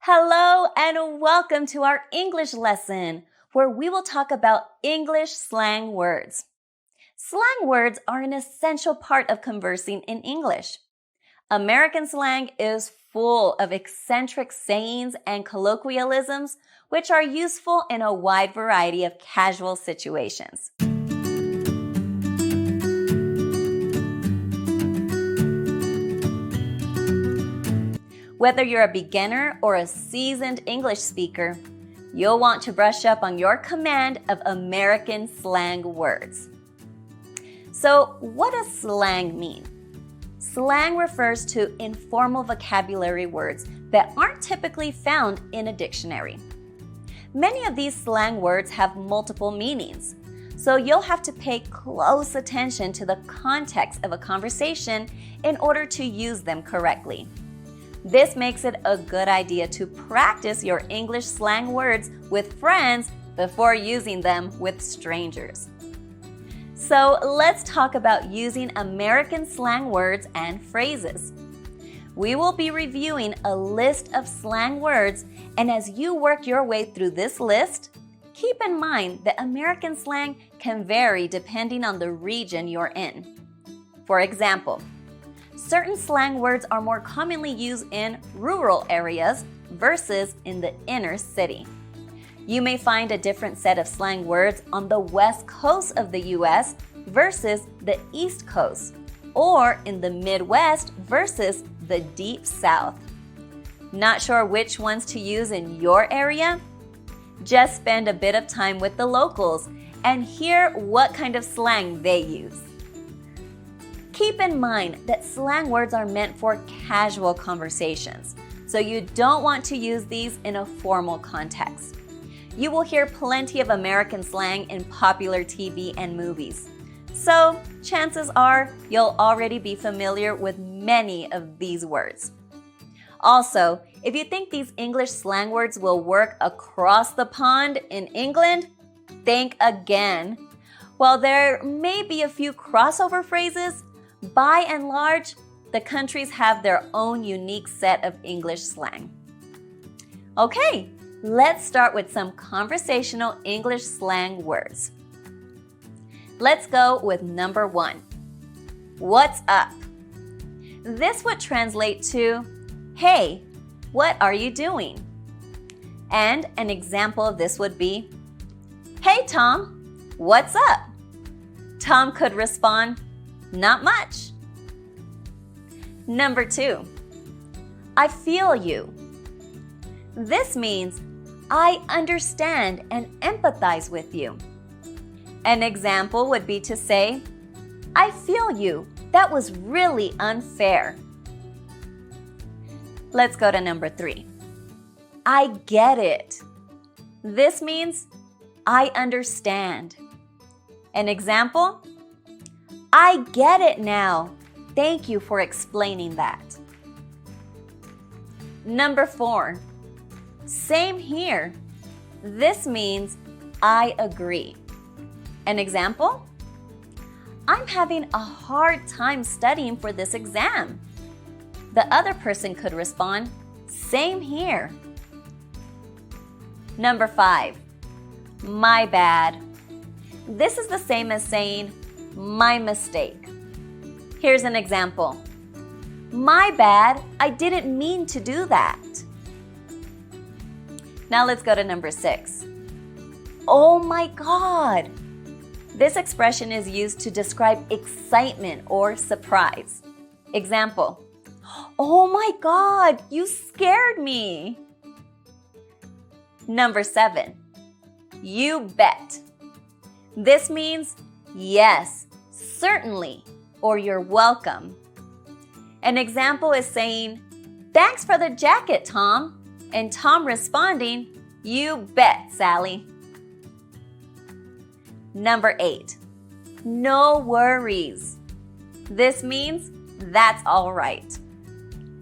Hello and welcome to our English lesson, where we will talk about English slang words. Slang words are an essential part of conversing in English. American slang is full of eccentric sayings and colloquialisms, which are useful in a wide variety of casual situations. Whether you're a beginner or a seasoned English speaker, you'll want to brush up on your command of American slang words. So, what does slang mean? Slang refers to informal vocabulary words that aren't typically found in a dictionary. Many of these slang words have multiple meanings, so you'll have to pay close attention to the context of a conversation in order to use them correctly. This makes it a good idea to practice your English slang words with friends before using them with strangers. So let's talk about using American slang words and phrases. We will be reviewing a list of slang words, and as you work your way through this list, keep in mind that American slang can vary depending on the region you're in. For example, certain slang words are more commonly used in rural areas versus in the inner city. You may find a different set of slang words on the west coast of the US versus the east coast, or in the Midwest versus the deep south. Not sure which ones to use in your area? Just spend a bit of time with the locals and hear what kind of slang they use. Keep in mind that slang words are meant for casual conversations, so you don't want to use these in a formal context. You will hear plenty of American slang in popular TV and movies, so chances are you'll already be familiar with many of these words. Also, if you think these English slang words will work across the pond in England, think again. While there may be a few crossover phrases, by and large, the countries have their own unique set of English slang. Okay, let's start with some conversational English slang words. Let's go with number 1. What's up? This would translate to, hey, what are you doing? And an example of this would be, hey Tom, what's up? Tom could respond, not much. Number 2, I feel you. This means I understand and empathize with you. An example would be to say, I feel you. That was really unfair. Let's go to number 3. I get it. This means I understand. An example, I get it now. Thank you for explaining that. Number 4, same here. This means I agree. An example, I'm having a hard time studying for this exam. The other person could respond, same here. Number 5, my bad. This is the same as saying, my mistake. Here's an example. My bad, I didn't mean to do that. Now let's go to number 6. Oh my God. This expression is used to describe excitement or surprise. Example, oh my God, you scared me. Number 7, you bet. This means yes, certainly, or you're welcome. An example is saying, thanks for the jacket, Tom. And Tom responding, you bet, Sally. Number 8, no worries. This means that's all right.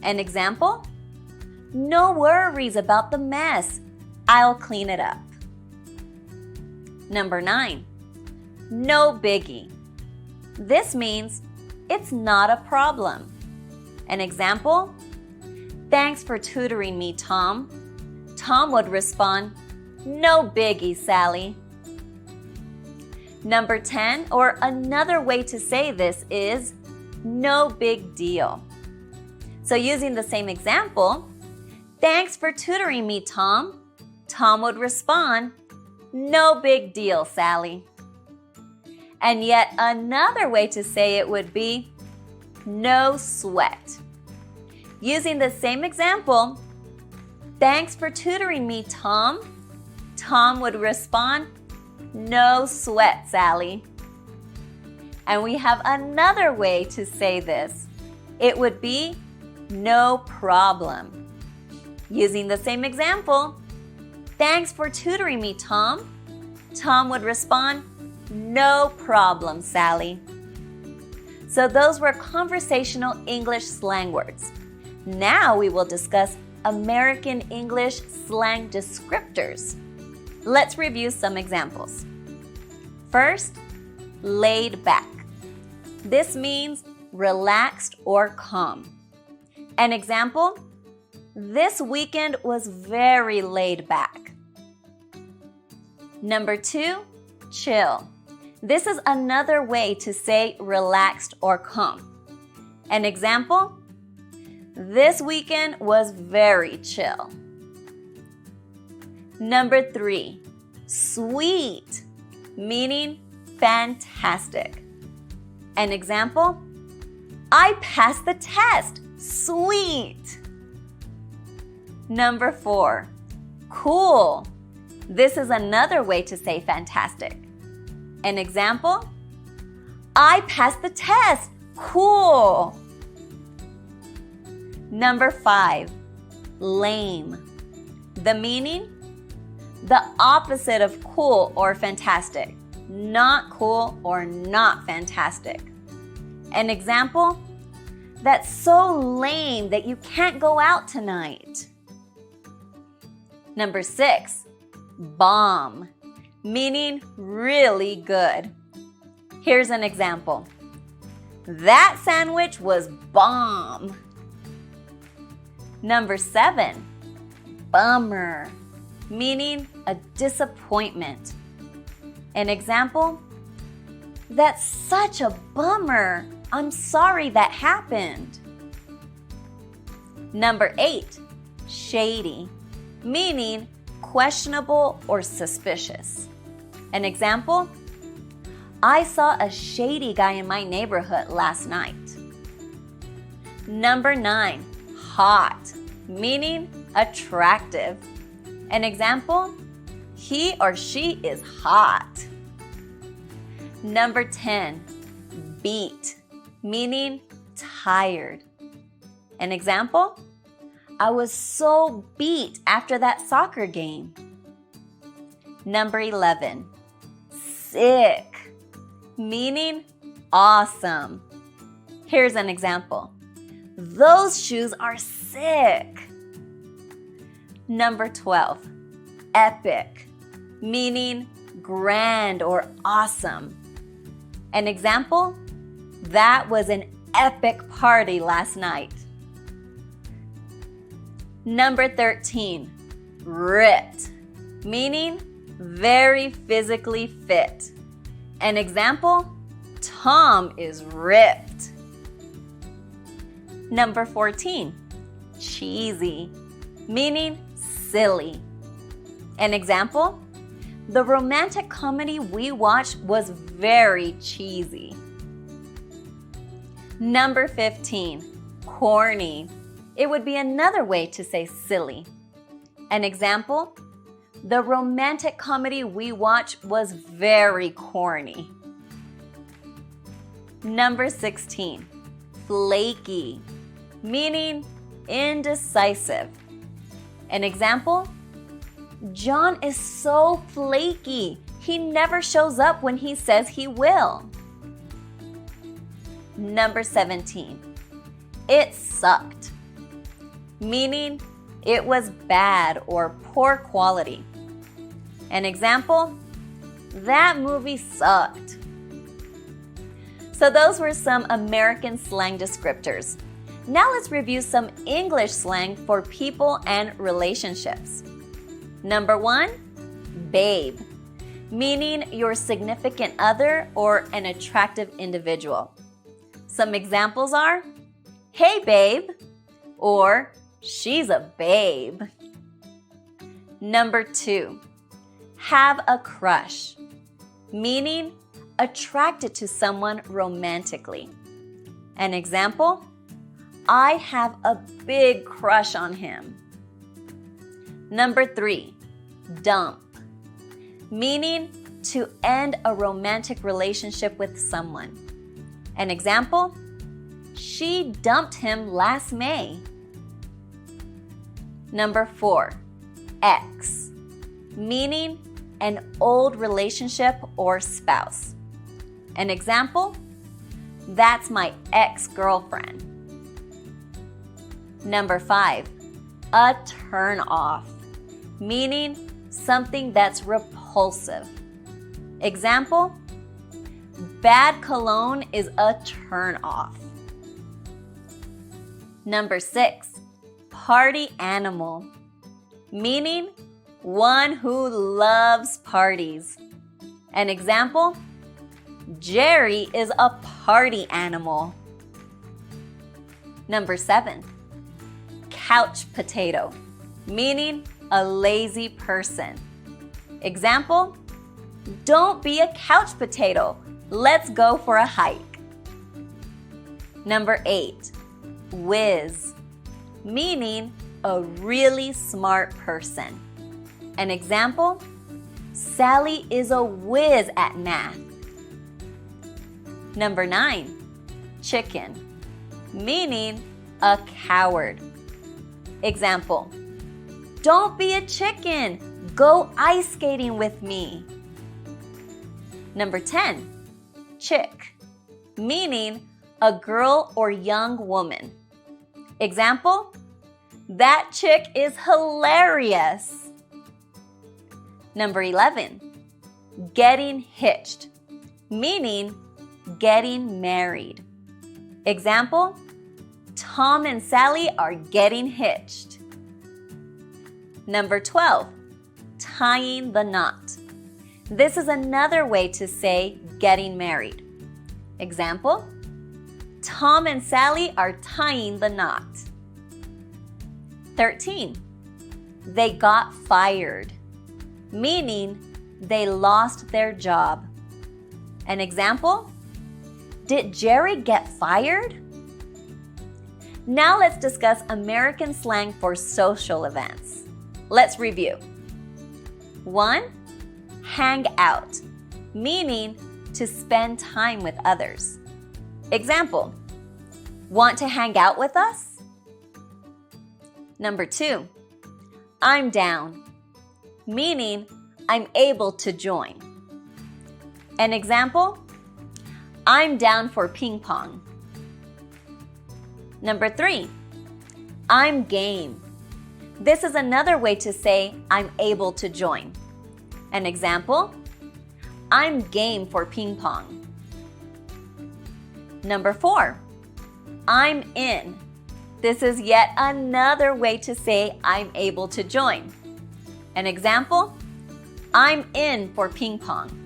An example, no worries about the mess. I'll clean it up. Number 9, no biggie. This means it's not a problem. An example, thanks for tutoring me, Tom. Tom would respond, "No biggie, Sally." Number 10, or another way to say this is, "No big deal." So using the same example, "Thanks for tutoring me, Tom." Tom would respond, "No big deal, Sally." And yet another way to say it would be, "No sweat." Using the same example, "Thanks for tutoring me, Tom." Tom would respond, "No sweat, Sally." And we have another way to say this. It would be, "No problem." Using the same example, "Thanks for tutoring me, Tom." Tom would respond, "No problem, Sally." So those were conversational English slang words. Now we will discuss American English slang descriptors. Let's review some examples. First, laid back. This means relaxed or calm. An example, "This weekend was very laid back." Number 2, chill. This is another way to say relaxed or calm. An example, "This weekend was very chill." Number 3, sweet, meaning fantastic. An example, "I passed the test. Sweet." Number 4, cool. This is another way to say fantastic. An example, "I passed the test. Cool." Number 5, lame. The meaning, the opposite of cool or fantastic. Not cool or not fantastic. An example, "That's so lame that you can't go out tonight." Number 6, bomb, meaning really good. Here's an example. "That sandwich was bomb." Number 7, bummer, meaning a disappointment. An example, "That's such a bummer. I'm sorry that happened." Number 8, shady, meaning questionable or suspicious. An example, "I saw a shady guy in my neighborhood last night." Number 9, hot, meaning attractive. An example, "He or she is hot." Number 10, beat, meaning tired. An example, "I was so beat after that soccer game." Number 11, sick, meaning awesome. Here's an example. "Those shoes are sick." Number 12, epic, meaning grand or awesome. An example, "That was an epic party last night." Number 13, ripped, meaning very physically fit. An example, "Tom is ripped." Number 14, cheesy, meaning silly. An example, "The romantic comedy we watched was very cheesy." Number 15, corny. It would be another way to say silly. An example, "The romantic comedy we watched was very corny." Number 16, flaky, meaning indecisive. An example, "John is so flaky. He never shows up when he says he will." Number 17, it sucked, meaning it was bad or poor quality. An example, "That movie sucked." So those were some American slang descriptors. Now let's review some English slang for people and relationships. Number 1, babe, meaning your significant other or an attractive individual. Some examples are, hey babe, or she's a babe. Number 2, have a crush, meaning attracted to someone romantically. An example, I have a big crush on him. Number 3, dump, meaning to end a romantic relationship with someone. An example, she dumped him last May. Number 4, ex, meaning an old relationship or spouse. An example, that's my ex-girlfriend. Number 5, a turn off, meaning something that's repulsive. Example, bad cologne is a turn off. Number 6, party animal, meaning one who loves parties. An example, Jerry is a party animal. Number 7, couch potato, meaning a lazy person. Example, don't be a couch potato. Let's go for a hike. Number 8, whiz, meaning a really smart person. An example, Sally is a whiz at math. Number 9, chicken, meaning a coward. Example, don't be a chicken. Go ice skating with me. Number 10, chick, meaning a girl or young woman. Example, that chick is hilarious. Number 11, getting hitched, meaning getting married. Example, Tom and Sally are getting hitched. Number 12, tying the knot. This is another way to say getting married. Example, Tom and Sally are tying the knot. 13, they got fired, meaning they lost their job. An example, did Jerry get fired? Now let's discuss American slang for social events. Let's review. 1, hang out, meaning to spend time with others. Example, want to hang out with us? Number 2, I'm down, meaning I'm able to join. An example, I'm down for ping pong. Number 3, I'm game. This is another way to say I'm able to join. An example, I'm game for ping pong. Number 4, I'm in. This is yet another way to say I'm able to join. An example, I'm in for ping pong.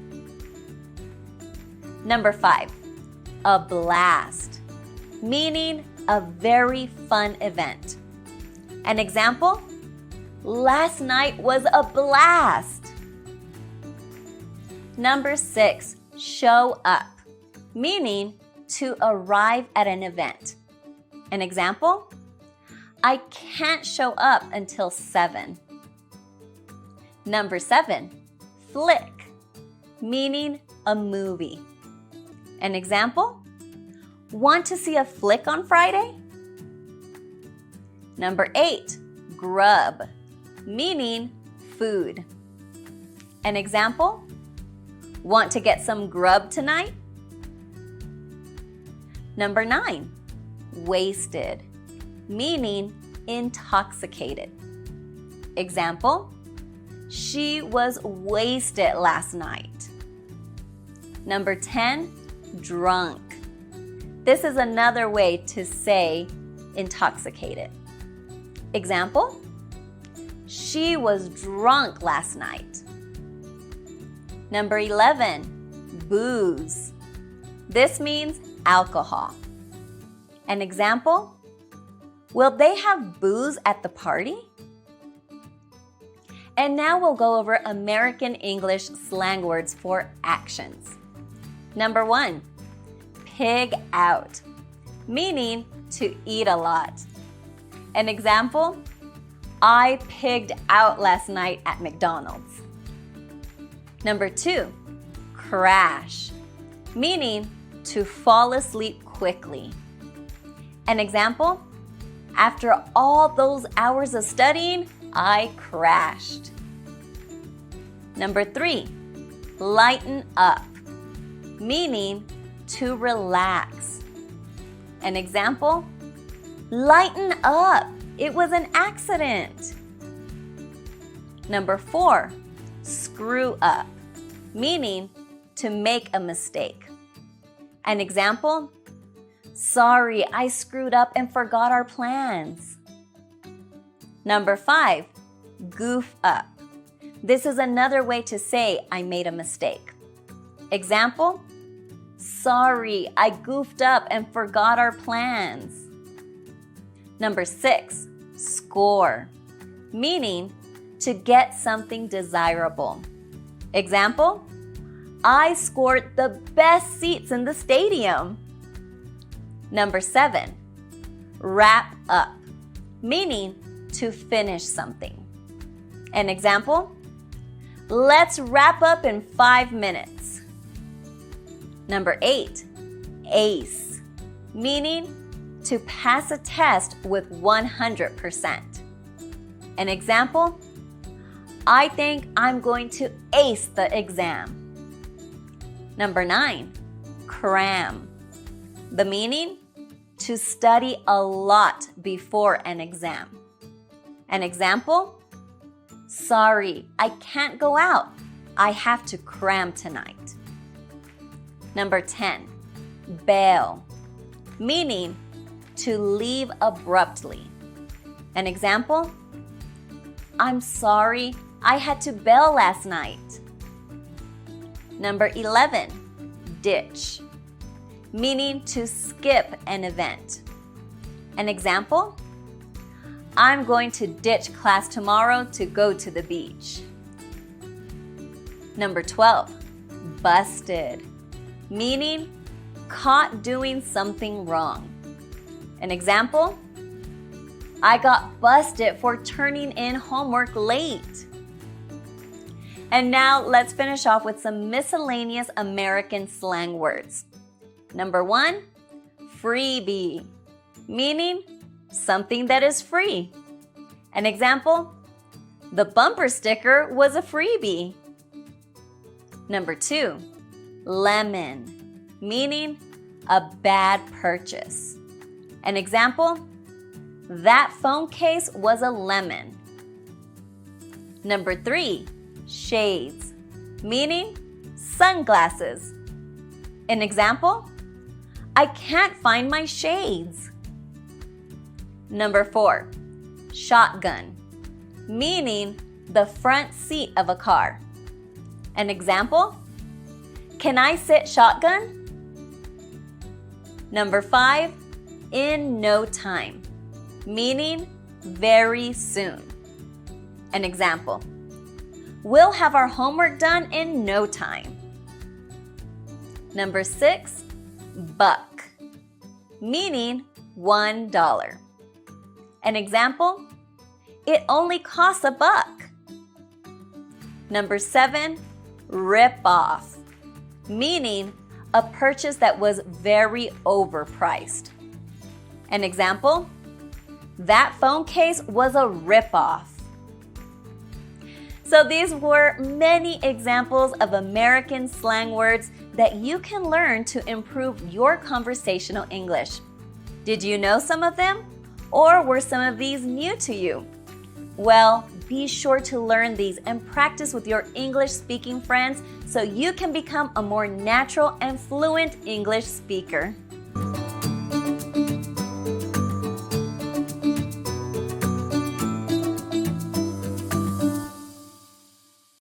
Number 5, a blast, meaning a very fun event. An example, last night was a blast. Number 6, show up, meaning to arrive at an event. An example, I can't show up until 7. Number 7, flick, meaning a movie. An example, want to see a flick on Friday? Number 8, grub, meaning food. An example, want to get some grub tonight? Number 9, wasted, meaning intoxicated. Example, she was wasted last night. Number 10, drunk. This is another way to say intoxicated. Example, She was drunk last night. Number 11, booze. This means alcohol. An example, will they have booze at the party? And now we'll go over American English slang words for actions. Number 1, pig out, meaning to eat a lot. An example, I pigged out last night at McDonald's. Number 2, crash, meaning to fall asleep quickly. An example, after all those hours of studying, I crashed. Number 3, lighten up, meaning to relax. An example, lighten up, it was an accident. Number 4, screw up, meaning to make a mistake. An example, sorry, I screwed up and forgot our plans. Number 5, goof up. This is another way to say I made a mistake. Example, sorry, I goofed up and forgot our plans. Number 6, score, meaning to get something desirable. Example, I scored the best seats in the stadium. Number 7, wrap up, meaning to finish something. An example, let's wrap up in 5 minutes. Number 8, ace, meaning to pass a test with 100%. An example, I think I'm going to ace the exam. Number 9, cram. The meaning, to study a lot before an exam. An example, sorry, I can't go out. I have to cram tonight. Number 10, bail, meaning to leave abruptly. An example, I'm sorry, I had to bail last night. Number 11, ditch, meaning to skip an event. An example, I'm going to ditch class tomorrow to go to the beach. Number 12, busted, meaning caught doing something wrong. An example, I got busted for turning in homework late. And now let's finish off with some miscellaneous American slang words. Number 1, freebie, meaning something that is free. An example, the bumper sticker was a freebie. Number 2, lemon, meaning a bad purchase. An example, that phone case was a lemon. Number 3, shades, meaning sunglasses. An example, I can't find my shades. Number 4, shotgun, meaning the front seat of a car. An example, can I sit shotgun? Number 5, in no time, meaning very soon. An example, we'll have our homework done in no time. Number 6, buck, meaning $1. An example, it only costs $1. Number 7, rip off, meaning a purchase that was very overpriced. An example, that phone case was a rip-off. So these were many examples of American slang words that you can learn to improve your conversational English. Did you know some of them? Or were some of these new to you? Well, be sure to learn these and practice with your English-speaking friends so you can become a more natural and fluent English speaker.